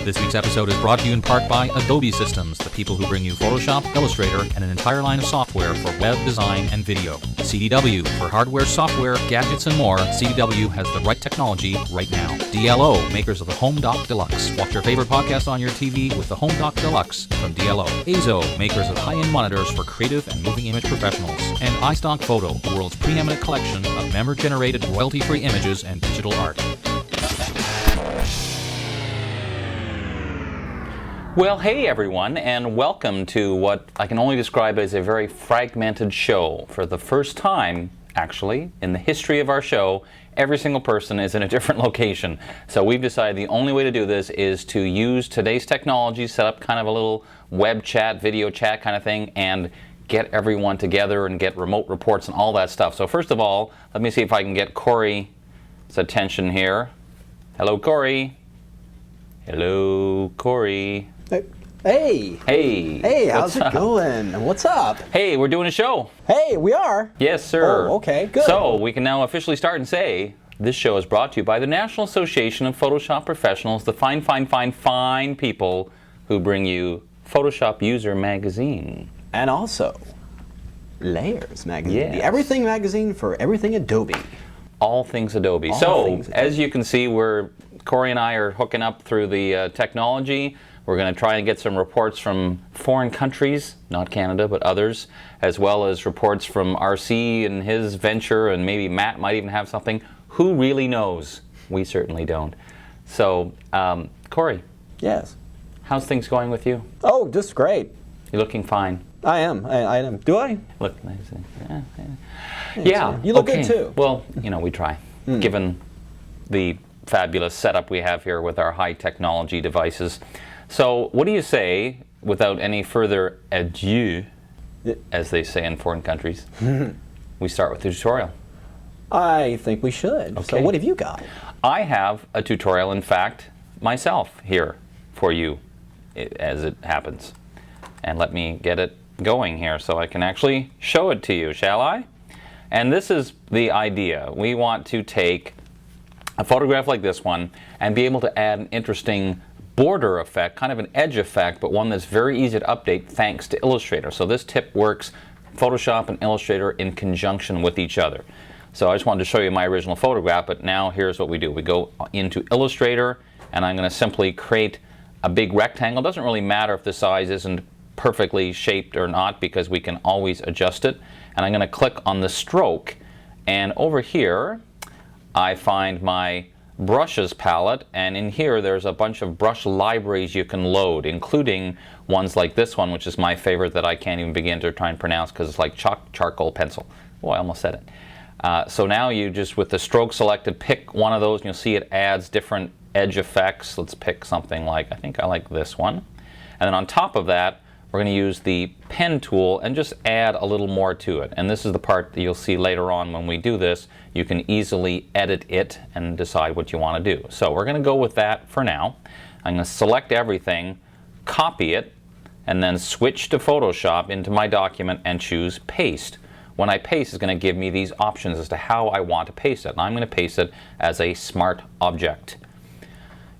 This week's episode is brought to you in part by Adobe Systems, the people who bring you Photoshop, Illustrator, and an entire line of software for web design and video. CDW, for hardware, software, gadgets, and more, CDW has the right technology right now. DLO, makers of the Home Dock Deluxe. Watch your favorite podcast on your TV with the Home Dock Deluxe from DLO. Azo, makers of high-end monitors for creative and moving image professionals. And iStock Photo, the world's preeminent collection of member-generated royalty-free images and digital art. Well, hey everyone, and welcome to what I can only describe as a very fragmented show. For the first time, actually, in the history of our show, every single person is in a different location. So we've decided the only way to do this is to use today's technology, set up kind of a little web chat, video chat kind of thing, and get everyone together and get remote reports and all that stuff. So first of all, let me see if I can get Corey's attention here. Hello, Corey. Hello, Corey. Hey! Hey! Hey, how's it going? What's up? Hey, we're doing a show. Hey, we are? Yes, sir. Oh, okay, good. So, we can now officially start and say, this show is brought to you by the National Association of Photoshop Professionals, the fine people who bring you Photoshop User Magazine. And also, Layers Magazine. Yes. The Everything Magazine for everything Adobe. All things Adobe. As you can see, Corey and I are hooking up through the technology. We're going to try and get some reports from foreign countries, not Canada, but others, as well as reports from RC and his venture, and maybe Matt might even have something. Who really knows? We certainly don't. So, Corey. Yes. How's things going with you? Oh, just great. You're looking fine. I am. I am. Do I? Look, yeah. You look good too. Well, we try, given the fabulous setup we have here with our high technology devices. So what do you say, without any further adieu, as they say in foreign countries, we start with the tutorial? I think we should. Okay. So what have you got? I have a tutorial, in fact, myself here for you, as it happens. And let me get it going here so I can actually show it to you, shall I? And this is the idea. We want to take a photograph like this one and be able to add an interesting border effect, kind of an edge effect, but one that's very easy to update thanks to Illustrator. So this tip works Photoshop and Illustrator in conjunction with each other. So I just wanted to show you my original photograph, but now here's what we do. We go into Illustrator, and I'm going to simply create a big rectangle. It doesn't really matter if the size isn't perfectly shaped or not, because we can always adjust it. And I'm going to click on the stroke, and over here I find my brushes palette, and in here there's a bunch of brush libraries you can load, including ones like this one, which is my favorite, that I can't even begin to try and pronounce because it's like charcoal pencil. Oh, I almost said it. So now you just, with the stroke selected, pick one of those, and you'll see it adds different edge effects. Let's pick something like, I think I like this one. And then on top of that, we're going to use the pen tool and just add a little more to it. And this is the part that you'll see later on when we do this. You can easily edit it and decide what you want to do. So we're going to go with that for now. I'm going to select everything, copy it, and then switch to Photoshop into my document and choose Paste. When I paste, it's going to give me these options as to how I want to paste it. And I'm going to paste it as a smart object.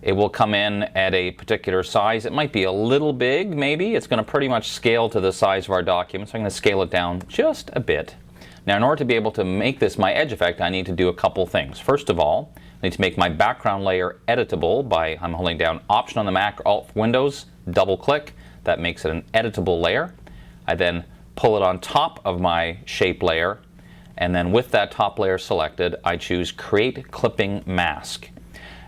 It will come in at a particular size. It might be a little big, maybe. It's going to pretty much scale to the size of our document, so I'm going to scale it down just a bit. Now, in order to be able to make this my edge effect, I need to do a couple things. First of all, I need to make my background layer editable by, I'm holding down Option on the Mac or Alt Windows, double click. That makes it an editable layer. I then pull it on top of my shape layer, and then with that top layer selected, I choose Create Clipping Mask.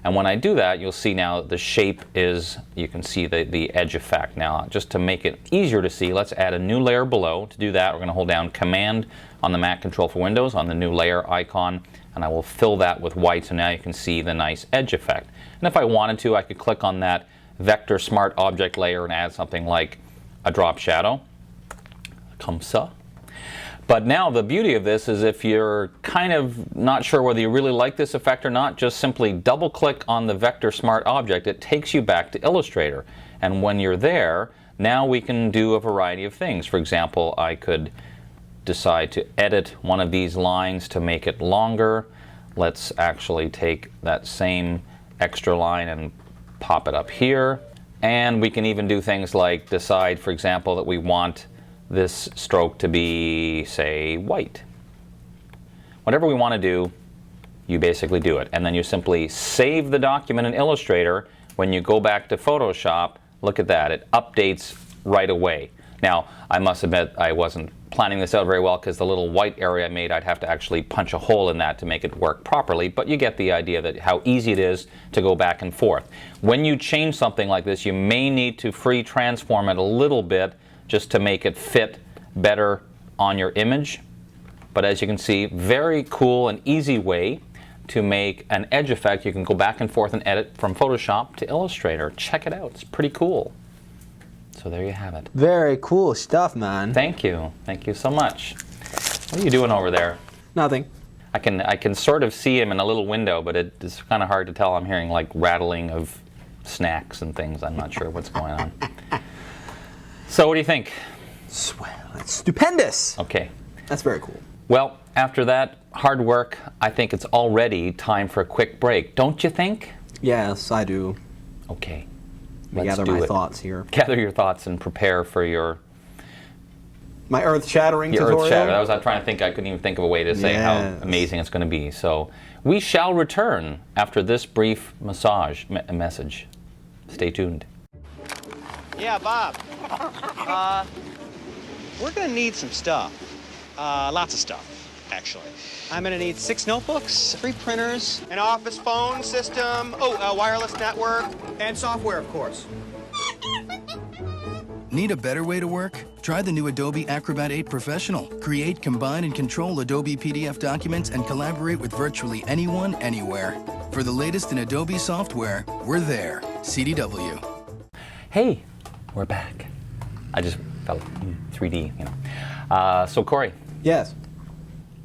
And when I do that, you'll see now the shape is, you can see the edge effect. Now, just to make it easier to see, let's add a new layer below. To do that, we're going to hold down Command on the Mac, Control for Windows on the new layer icon, and I will fill that with white, so now you can see the nice edge effect. And if I wanted to, I could click on that Vector Smart Object layer and add something like a drop shadow. Comme ça. But now the beauty of this is, if you're kind of not sure whether you really like this effect or not, just simply double click on the Vector Smart Object. It takes you back to Illustrator. And when you're there, now we can do a variety of things. For example, I could decide to edit one of these lines to make it longer. Let's actually take that same extra line and pop it up here. And we can even do things like decide, for example, that we want this stroke to be, say, white. Whatever we want to do, you basically do it. And then you simply save the document in Illustrator. When you go back to Photoshop, look at that, it updates right away. Now, I must admit I wasn't planning this out very well, because the little white area I made, I'd have to actually punch a hole in that to make it work properly, but you get the idea that how easy it is to go back and forth. When you change something like this, you may need to free transform it a little bit just to make it fit better on your image. But as you can see, very cool and easy way to make an edge effect. You can go back and forth and edit from Photoshop to Illustrator. Check it out, it's pretty cool. So there you have it. Very cool stuff, man. Thank you. Thank you so much. What are you doing over there? Nothing. I can sort of see him in a little window, but it's kind of hard to tell. I'm hearing like rattling of snacks and things. I'm not sure what's going on. So what do you think? Swell. That's stupendous. Okay. That's very cool. Well, after that hard work, I think it's already time for a quick break. Don't you think? Yes, I do. Okay. Let me gather my thoughts here. Gather your thoughts and prepare for my earth-shattering tutorial. Earth-shattering. I'm trying to think. I couldn't even think of a way to say how amazing it's going to be. So we shall return after this brief message. Stay tuned. Yeah, Bob. We're gonna need some stuff. Lots of stuff, actually. I'm gonna need 6 notebooks, 3 printers, an office phone system, a wireless network, and software, of course. Need a better way to work? Try the new Adobe Acrobat 8 Professional. Create, combine, and control Adobe PDF documents and collaborate with virtually anyone, anywhere. For the latest in Adobe software, we're there. CDW. Hey, we're back. I just felt 3D, you know. So Corey. Yes.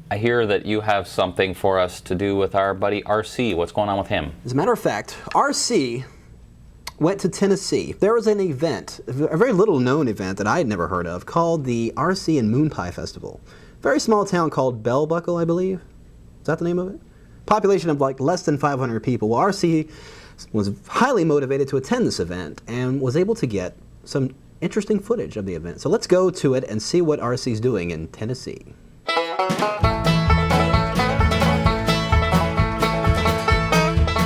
I hear that you have something for us to do with our buddy RC. What's going on with him? As a matter of fact, RC went to Tennessee. There was an event, a very little known event that I had never heard of, called the RC and Moon Pie Festival. Very small town called Bell Buckle, I believe. Is that the name of it? Population of like less than 500 people. Well, RC was highly motivated to attend this event and was able to get some interesting footage of the event. So let's go to it and see what RC's doing in Tennessee.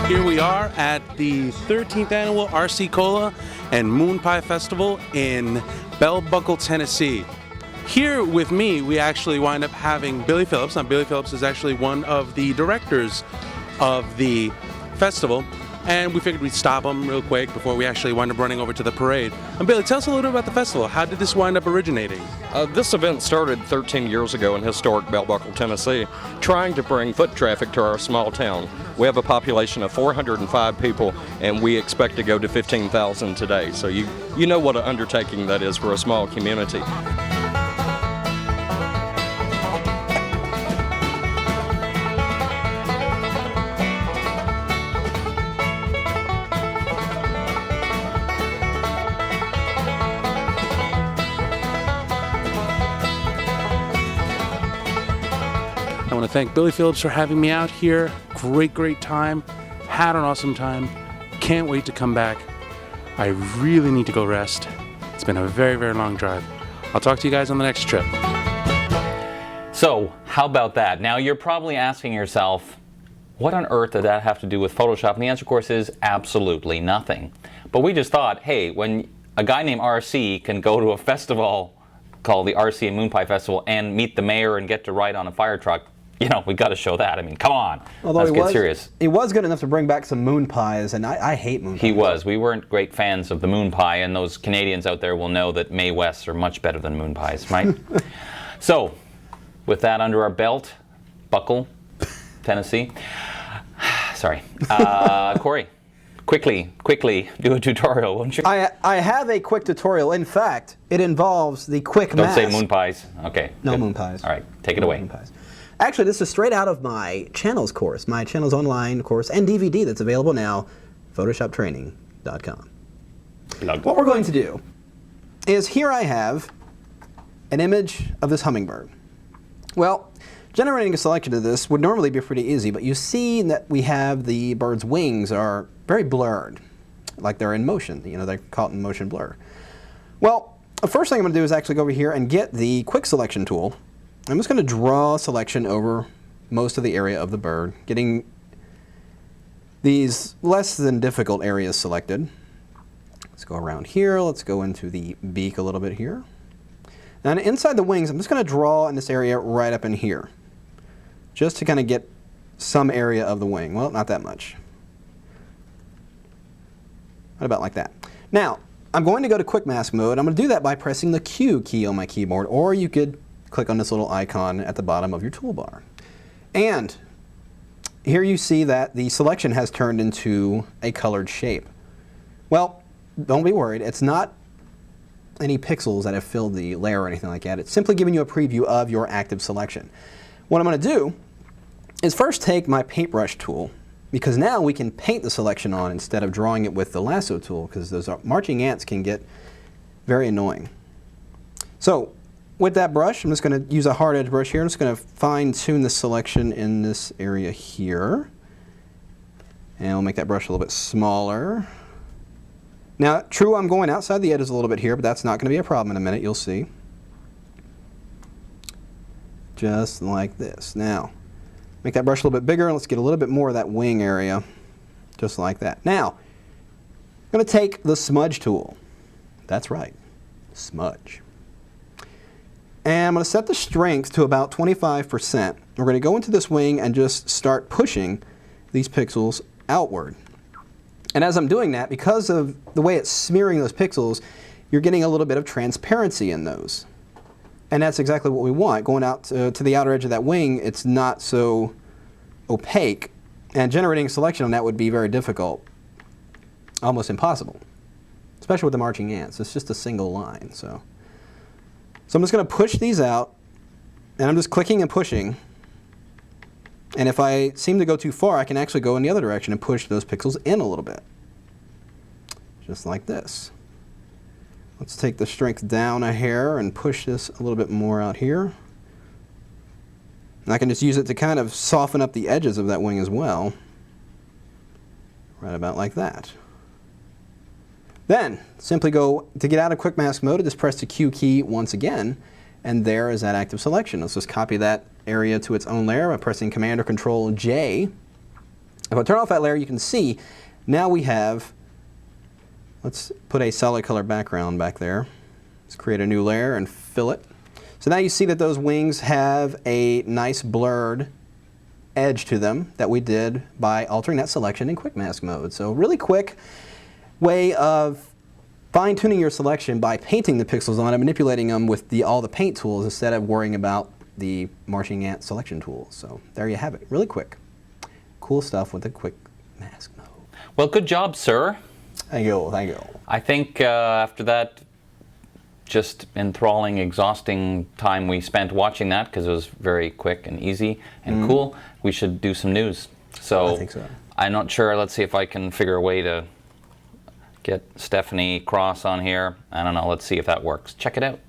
Here we are at the 13th annual RC Cola and Moon Pie Festival in Bell Buckle, Tennessee. Here with me, we actually wind up having Billy Phillips. Now, Billy Phillips is actually one of the directors of the festival, and we figured we'd stop him real quick before we actually wind up running over to the parade. And Billy, tell us a little bit about the festival. How did this wind up originating? This event started 13 years ago in historic Bell Buckle, Tennessee, trying to bring foot traffic to our small town. We have a population of 405 people, and we expect to go to 15,000 today. So you know what an undertaking that is for a small community. I want to thank Billy Phillips for having me out here. Great time. Had an awesome time. Can't wait to come back. I really need to go rest. It's been a very long drive. I'll talk to you guys on the next trip. So, how about that? Now, you're probably asking yourself, what on earth did that have to do with Photoshop? And the answer, of course, is absolutely nothing. But we just thought, hey, when a guy named RC can go to a festival called the RC and Moon Pie Festival and meet the mayor and get to ride on a fire truck, you know, we got to show that. I mean, come on. Let's get serious. He was good enough to bring back some moon pies, and I hate moon pies. He was. We weren't great fans of the moon pie, and those Canadians out there will know that Mae Wests are much better than moon pies, right? So, with that under our belt, Buckle, Tennessee. Sorry. Corey, quickly do a tutorial, won't you? I have a quick tutorial. In fact, it involves the quick Don't mask. say moon pies. Okay. No good. moon pies. All right, take it away. Moon pies. Actually, this is straight out of my Channels course, my Channels Online course, and DVD that's available now, PhotoshopTraining.com. Plug. What we're going to do is here I have an image of this hummingbird. Well, generating a selection of this would normally be pretty easy, but you see that we have the bird's wings are very blurred. like they're in motion. You know, they're caught in motion blur. Well, the first thing I'm going to do is actually go over here and get the quick selection tool. I'm just going to draw a selection over most of the area of the bird, getting these less than difficult areas selected. Let's go around here. Let's go into the beak a little bit here. Now inside the wings, I'm just going to draw in this area right up in here, just to kind of get some area of the wing. Well, not that much. What about like that? Now, I'm going to go to quick mask mode. I'm going to do that by pressing the Q key on my keyboard, or you could click on this little icon at the bottom of your toolbar. And here you see that the selection has turned into a colored shape. Well, don't be worried. It's not any pixels that have filled the layer or anything like that. It's simply giving you a preview of your active selection. What I'm going to do is first take my paintbrush tool, because now we can paint the selection on instead of drawing it with the lasso tool, because those marching ants can get very annoying. So with that brush, I'm just going to use a hard edge brush here. I'm just going to fine tune the selection in this area here. And we'll make that brush a little bit smaller. Now, true, I'm going outside the edges a little bit here, but that's not going to be a problem in a minute. You'll see. Just like this. Now, make that brush a little bit bigger, and let's get a little bit more of that wing area, just like that. Now, I'm going to take the smudge tool. That's right, smudge. And I'm going to set the strength to about 25%. We're going to go into this wing and just start pushing these pixels outward. And as I'm doing that, because of the way it's smearing those pixels, you're getting a little bit of transparency in those. And that's exactly what we want. Going out to the outer edge of that wing, it's not so opaque. And generating a selection on that would be very difficult, almost impossible, especially with the marching ants. It's just a single line. So I'm just going to push these out, and I'm just clicking and pushing. And if I seem to go too far, I can actually go in the other direction and push those pixels in a little bit, just like this. Let's take the strength down a hair and push this a little bit more out here. And I can just use it to kind of soften up the edges of that wing as well, right about like that. Then, simply go to get out of quick mask mode, just press the Q key once again, and there is that active selection. Let's just copy that area to its own layer by pressing Command or Control J. If I turn off that layer, you can see now we have, let's put a solid color background back there. Let's create a new layer and fill it. So now you see that those wings have a nice blurred edge to them that we did by altering that selection in quick mask mode. So really quick way of fine-tuning your selection by painting the pixels on it, manipulating them with all the paint tools instead of worrying about the marching ant selection tools. So there you have it, really quick. Cool stuff with the quick mask mode. Well, good job, sir. Thank you, thank you. I think after that just enthralling, exhausting time we spent watching that, because it was very quick and easy and cool, we should do some news. So I think so. I'm not sure. Let's see if I can figure a way to get Stephanie Cross on here. I don't know. Let's see if that works. Check it out.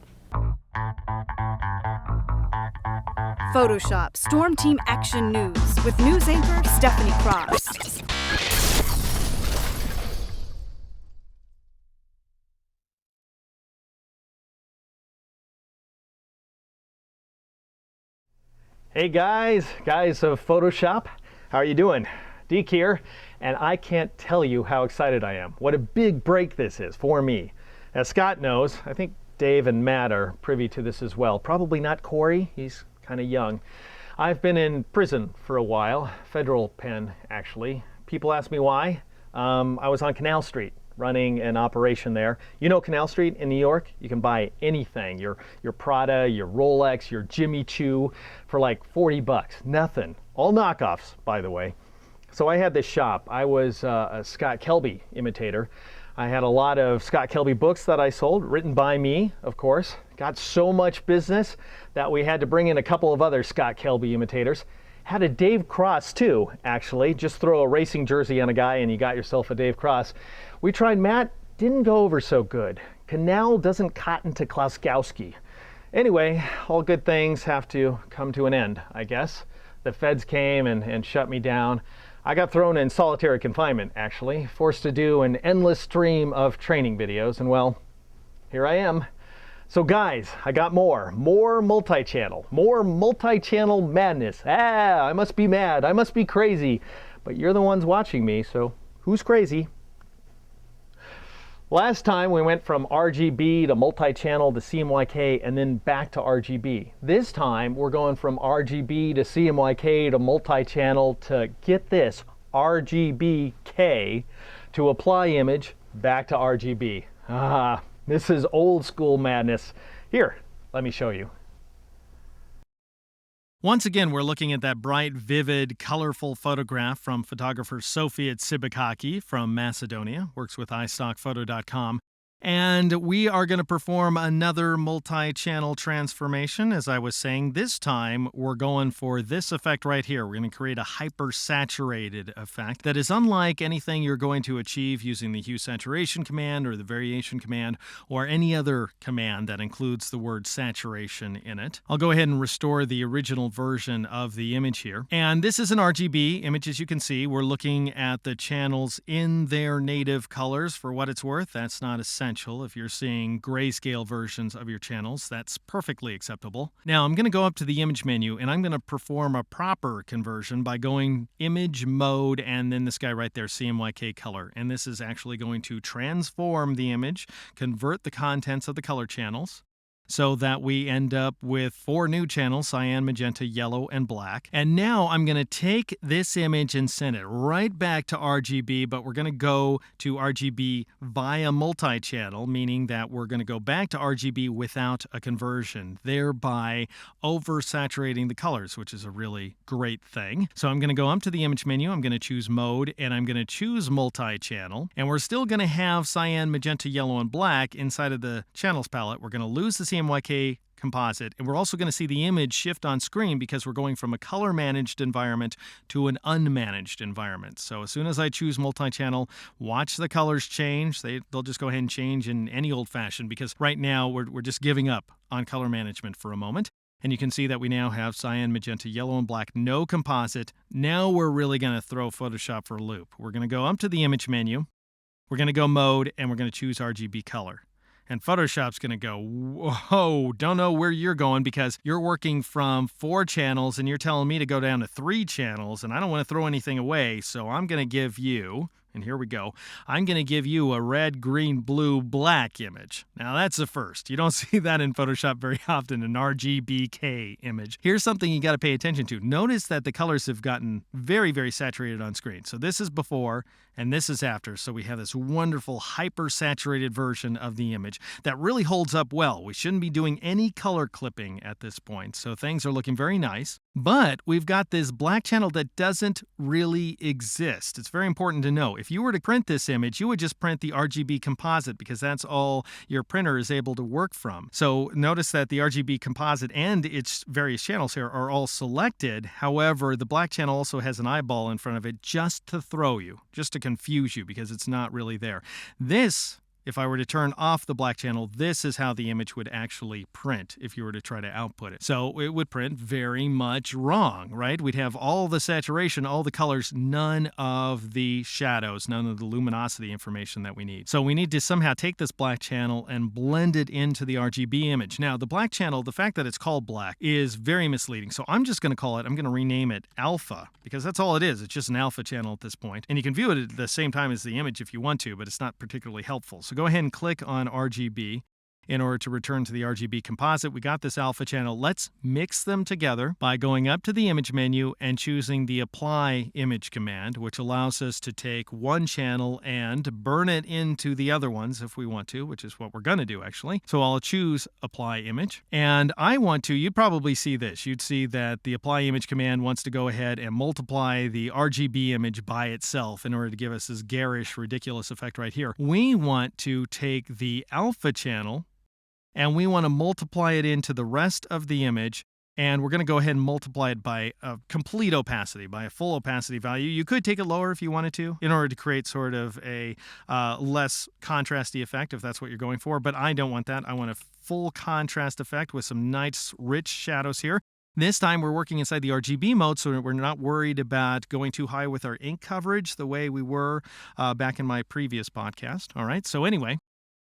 Photoshop Storm Team Action News with news anchor Stephanie Cross. Hey guys of Photoshop, how are you doing? Deke here, and I can't tell you how excited I am. What a big break this is for me. As Scott knows, I think Dave and Matt are privy to this as well. Probably not Corey, he's kind of young. I've been in prison for a while, federal pen actually. People ask me why. I was on Canal Street running an operation there. You know Canal Street in New York? You can buy anything, your Prada, your Rolex, your Jimmy Choo for like 40 bucks. Nothing. All knockoffs, by the way. So I had this shop. I was a Scott Kelby imitator. I had a lot of Scott Kelby books that I sold, written by me, of course. Got so much business that we had to bring in a couple of other Scott Kelby imitators. Had a Dave Cross too, actually. Just throw a racing jersey on a guy and you got yourself a Dave Cross. We tried Matt, didn't go over so good. Canal doesn't cotton to Klauskowski. Anyway, all good things have to come to an end, I guess. The feds came and shut me down. I got thrown in solitary confinement, actually, forced to do an endless stream of training videos, and well, here I am. So guys, I got more multi-channel madness. I must be mad, I must be crazy, but you're the ones watching me, so who's crazy? Last time we went from RGB to multi-channel to CMYK and then back to RGB. This time we're going from RGB to CMYK to multi-channel to, get this, RGBK to apply image back to RGB. This is old school madness. Here, let me show you. Once again, we're looking at that bright, vivid, colorful photograph from photographer Sophia Tsibakaki from Macedonia, works with iStockPhoto.com. And we are going to perform another multi-channel transformation. As I was saying, this time we're going for this effect right here. We're going to create a hyper-saturated effect that is unlike anything you're going to achieve using the hue saturation command or the variation command or any other command that includes the word saturation in it. I'll go ahead and restore the original version of the image here. And this is an RGB image, as you can see. We're looking at the channels in their native colors. For what it's worth, that's not essential. If you're seeing grayscale versions of your channels, that's perfectly acceptable. Now I'm going to go up to the image menu and I'm going to perform a proper conversion by going image mode and then this guy right there, CMYK color. And this is actually going to transform the image, convert the contents of the color channels, so that we end up with 4 new channels, cyan, magenta, yellow, and black. And now I'm going to take this image and send it right back to RGB, but we're going to go to RGB via multi-channel, meaning that we're going to go back to RGB without a conversion, thereby oversaturating the colors, which is a really great thing. So I'm going to go up to the image menu, I'm going to choose mode, and I'm going to choose multi-channel. And we're still going to have cyan, magenta, yellow, and black inside of the channels palette. We're going to lose the CMYK composite, and we're also going to see the image shift on screen because we're going from a color managed environment to an unmanaged environment. So as soon as I choose multi-channel, watch the colors change. They'll just go ahead and change in any old fashion because right now we're just giving up on color management for a moment. And you can see that we now have cyan, magenta, yellow, and black, no composite. Now we're really going to throw Photoshop for a loop. We're going to go up to the image menu, we're going to go mode, and we're going to choose RGB color. And Photoshop's going to go, whoa, don't know where you're going because you're working from 4 channels and you're telling me to go down to 3 channels and I don't want to throw anything away. So I'm going to give you, and here we go, I'm going to give you a red, green, blue, black image. Now that's a first. You don't see that in Photoshop very often, an RGBK image. Here's something you got to pay attention to. Notice that the colors have gotten very, very saturated on screen. So this is before and this is after. So we have this wonderful hyper-saturated version of the image that really holds up well. We shouldn't be doing any color clipping at this point. So things are looking very nice. But we've got this black channel that doesn't really exist. It's very important to know. If you were to print this image, you would just print the RGB composite because that's all your printer is able to work from. So notice that the RGB composite and its various channels here are all selected. However, the black channel also has an eyeball in front of it just to throw you, just to confuse you because it's not really there. This, if I were to turn off the black channel, this is how the image would actually print if you were to try to output it. So it would print very much wrong, right? We'd have all the saturation, all the colors, none of the shadows, none of the luminosity information that we need. So we need to somehow take this black channel and blend it into the RGB image. Now, the black channel, the fact that it's called black is very misleading. So I'm just going to call it, I'm going to rename it alpha because that's all it is. It's just an alpha channel at this point. And you can view it at the same time as the image if you want to, but it's not particularly helpful. So go ahead and click on RGB in order to return to the RGB composite. We got this alpha channel. Let's mix them together by going up to the image menu and choosing the apply image command, which allows us to take one channel and burn it into the other ones if we want to, which is what we're going to do actually. So I'll choose apply image and I want to, you'd probably see this. You'd see that the apply image command wants to go ahead and multiply the RGB image by itself in order to give us this garish, ridiculous effect right here. We want to take the alpha channel and we want to multiply it into the rest of the image, and we're going to go ahead and multiply it by a complete opacity, by a full opacity value. You could take it lower if you wanted to, in order to create sort of a less contrasty effect, if that's what you're going for, but I don't want that. I want a full contrast effect with some nice, rich shadows here. This time we're working inside the RGB mode, so we're not worried about going too high with our ink coverage the way we were back in my previous podcast. All right, so anyway,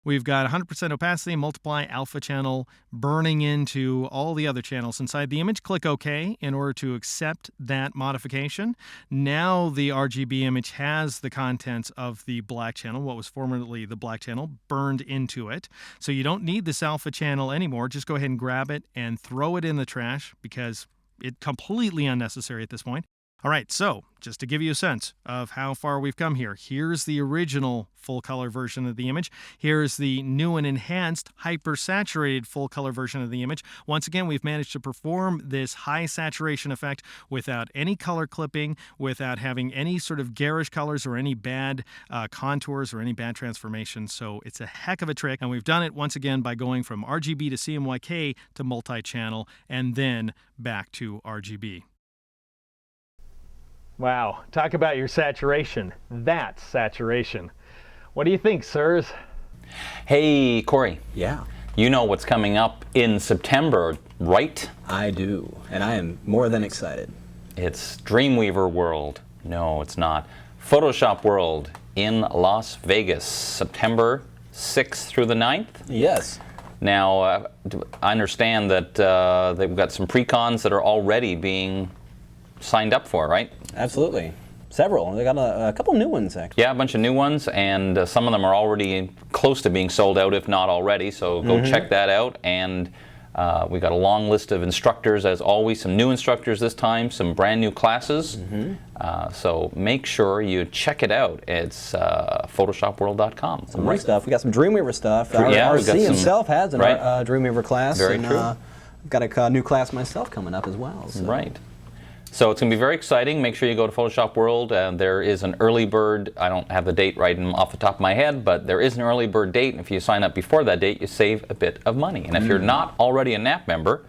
we've got 100% opacity, multiply, alpha channel, burning into all the other channels inside the image. Click OK in order to accept that modification. Now the RGB image has the contents of the black channel, what was formerly the black channel, burned into it. So you don't need this alpha channel anymore. Just go ahead and grab it and throw it in the trash because it's completely unnecessary at this point. All right, so just to give you a sense of how far we've come here, here's the original full color version of the image. Here's the new and enhanced hyper-saturated full color version of the image. Once again, we've managed to perform this high saturation effect without any color clipping, without having any sort of garish colors or any bad contours or any bad transformations. So it's a heck of a trick. And we've done it once again by going from RGB to CMYK to multi-channel and then back to RGB. Wow, talk about your saturation. That's saturation. What do you think, sirs? Hey, Corey. Yeah. You know what's coming up in September, right? I do, and I am more than excited. It's Dreamweaver World. No, it's not. Photoshop World in Las Vegas, September 6th through the 9th. Yes. Now, I understand that they've got some pre-cons that are already being signed up for, right? Absolutely. Several. They got a couple new ones, actually. Yeah, a bunch of new ones, and some of them are already close to being sold out, if not already, so go check that out. And we got a long list of instructors, as always, some new instructors this time, some brand new classes. So make sure you check it out. It's photoshopworld.com. Some great stuff. We got some Dreamweaver stuff. Our Yeah, we've got RC some- himself has an right. Dreamweaver class. Very and, true. I've got a new class myself coming up as well. So. Right. So it's going to be very exciting. Make sure you go to Photoshop World. There is an early bird. I don't have the date right off the top of my head, but there is an early bird date. And if you sign up before that date, you save a bit of money. And if you're not already a NAP member,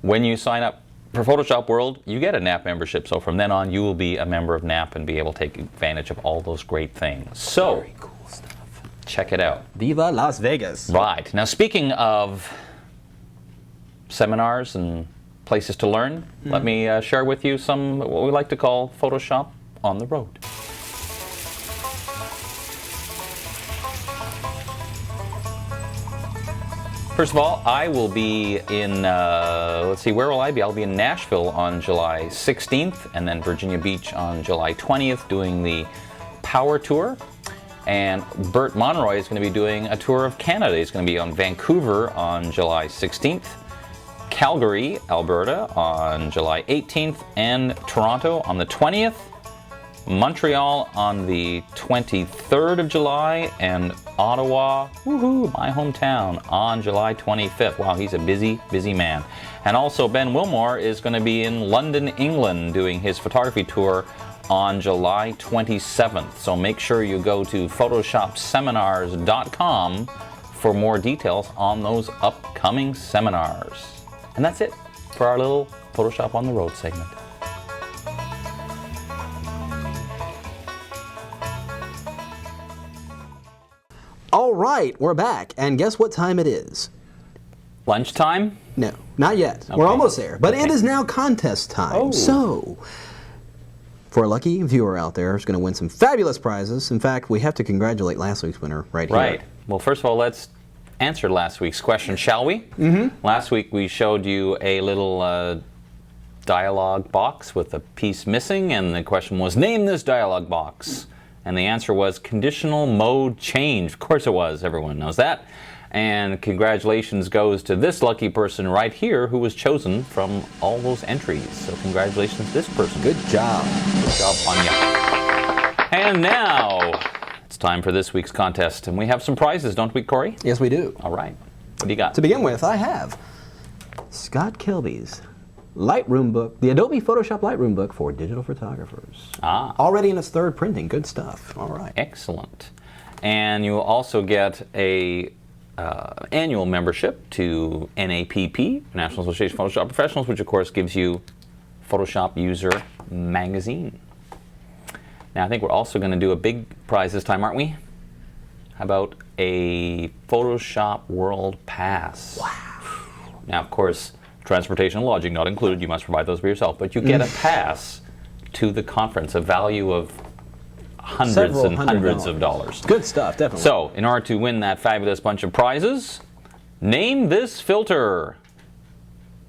when you sign up for Photoshop World, you get a NAP membership. So from then on, you will be a member of NAP and be able to take advantage of all those great things. So Very cool stuff. check it out. Viva Las Vegas. Right. Now, speaking of seminars and places to learn, let me share with you some what we like to call Photoshop on the road. First of all, I will be in, let's see, where will I be? I'll be in Nashville on July 16th and then Virginia Beach on July 20th doing the Power Tour. And Bert Monroy is going to be doing a tour of Canada. He's going to be on Vancouver on July 16th. Calgary, Alberta on July 18th, and Toronto on the 20th, Montreal on the 23rd of July, and Ottawa, woohoo, my hometown, on July 25th. Wow, he's a busy, busy man. And also Ben Wilmore is going to be in London, England, doing his photography tour on July 27th. So make sure you go to photoshopseminars.com for more details on those upcoming seminars. And that's it for our little Photoshop on the Road segment. All right, we're back. And guess what time it is? Lunchtime? No, not yet. We're almost there. But it is now contest time. Oh. So, for a lucky viewer out there who's going to win some fabulous prizes, in fact, we have to congratulate last week's winner right here. Right. Well, first of all, let's answer last week's question, shall we? Last week we showed you a little dialogue box with a piece missing, and the question was, name this dialogue box. And the answer was conditional mode change. Of course it was. Everyone knows that. And congratulations goes to this lucky person right here who was chosen from all those entries. So congratulations to this person. Good job. Good job on you. And now it's time for this week's contest. And we have some prizes, don't we, Corey? Yes, we do. All right. What do you got? To begin with, I have Scott Kilby's Lightroom book, the Adobe Photoshop Lightroom book for digital photographers. Already in its third printing. Good stuff. All right. Excellent. And you will also get a annual membership to NAPP, National Association of Photoshop Professionals, which of course gives you Photoshop User Magazine. Now I think we're also going to do a big prize this time, aren't we? How about a Photoshop World Pass? Wow. Now of course, Transportation and lodging not included. You must provide those for yourself. But you get a pass to the conference, a value of hundreds and hundreds of dollars. Good stuff, definitely. So, in order to win that fabulous bunch of prizes, name this filter.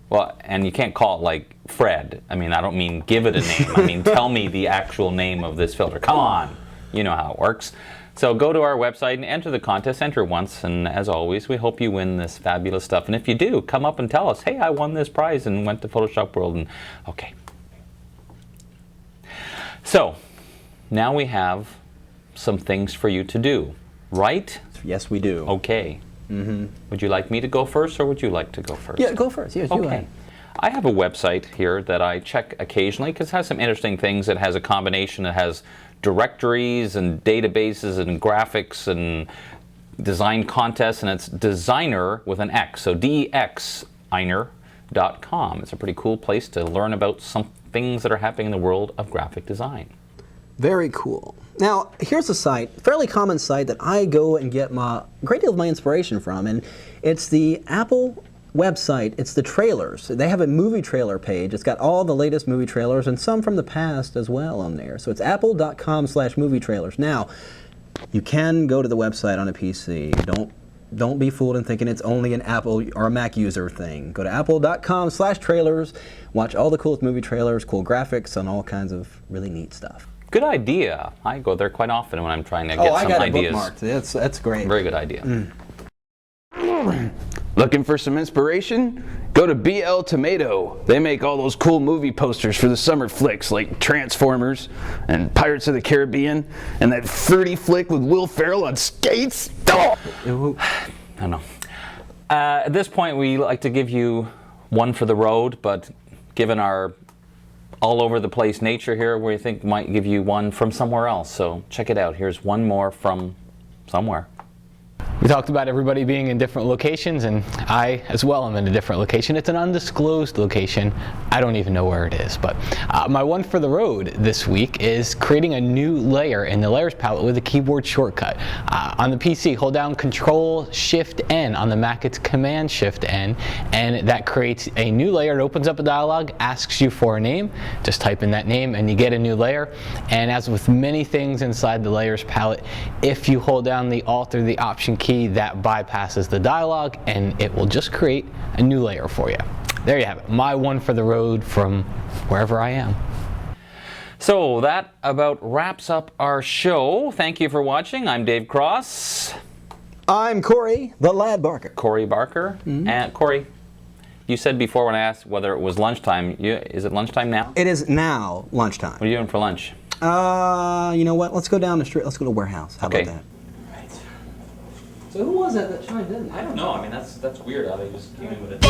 Well, and you can't call it like Fred. I mean, I don't mean give it a name. I mean, tell me the actual name of this filter. Come on. You know how it works. So go to our website and enter the contest. Enter once, and as always, we hope you win this fabulous stuff. And if you do, come up and tell us, hey, I won this prize and went to Photoshop World. And okay. So, now we have some things for you to do, right? Yes, we do. Okay. Would you like me to go first, or would you like to go first? Yeah, go first. Yes, you go Okay. ahead. I have a website here that I check occasionally because it has some interesting things. It has a combination. It has directories and databases and graphics and design contests, and it's designer with an X, so dexiner.com. It's a pretty cool place to learn about some things that are happening in the world of graphic design. Very cool. Now, here's a site, fairly common site that I go and get a great deal of my inspiration from, and it's the Apple website. It's the trailers. They have a movie trailer page. It's got all the latest movie trailers and some from the past as well on there. So it's apple.com/movie trailers. Now, you can go to the website on a PC. Don't be fooled in thinking it's only an Apple or a Mac user thing. Go to apple.com/trailers. Watch all the coolest movie trailers, cool graphics, and all kinds of really neat stuff. Good idea. I go there quite often when I'm trying to get I some got ideas. it bookmarked. That's great. Very good idea. Looking for some inspiration? Go to BL Tomato. They make all those cool movie posters for the summer flicks like Transformers and Pirates of the Caribbean and that fruity flick with Will Ferrell on skates. Oh! I don't know. At this point, we like to give you one for the road, but given our all over the place nature here, we think might give you one from somewhere else. So check it out. Here's one more from somewhere. We talked about everybody being in different locations, and I as well am in a different location. It's an undisclosed location. I don't even know where it is, but my one for the road this week is creating a new layer in the layers palette with a keyboard shortcut. On the PC, hold down Control-Shift-N. On the Mac, it's Command-Shift-N, and that creates a new layer. It opens up a dialog, asks you for a name. Just type in that name, and you get a new layer. And as with many things inside the layers palette, if you hold down the Alt or the Option key, that bypasses the dialog, and it will just create a new layer for you. There you have it, my one for the road from wherever I am. So that about wraps up our show. Thank you for watching. I'm Dave Cross. I'm Corey, the Lad Barker. Corey Barker. And Corey, you said before when I asked whether it was lunchtime, is it lunchtime now? It is now lunchtime. What are you doing for lunch? You know what? Let's go down the street. Let's go to Warehouse. How about that? So who was that chimed in? I don't know. I mean, that's weird how they just came in with it.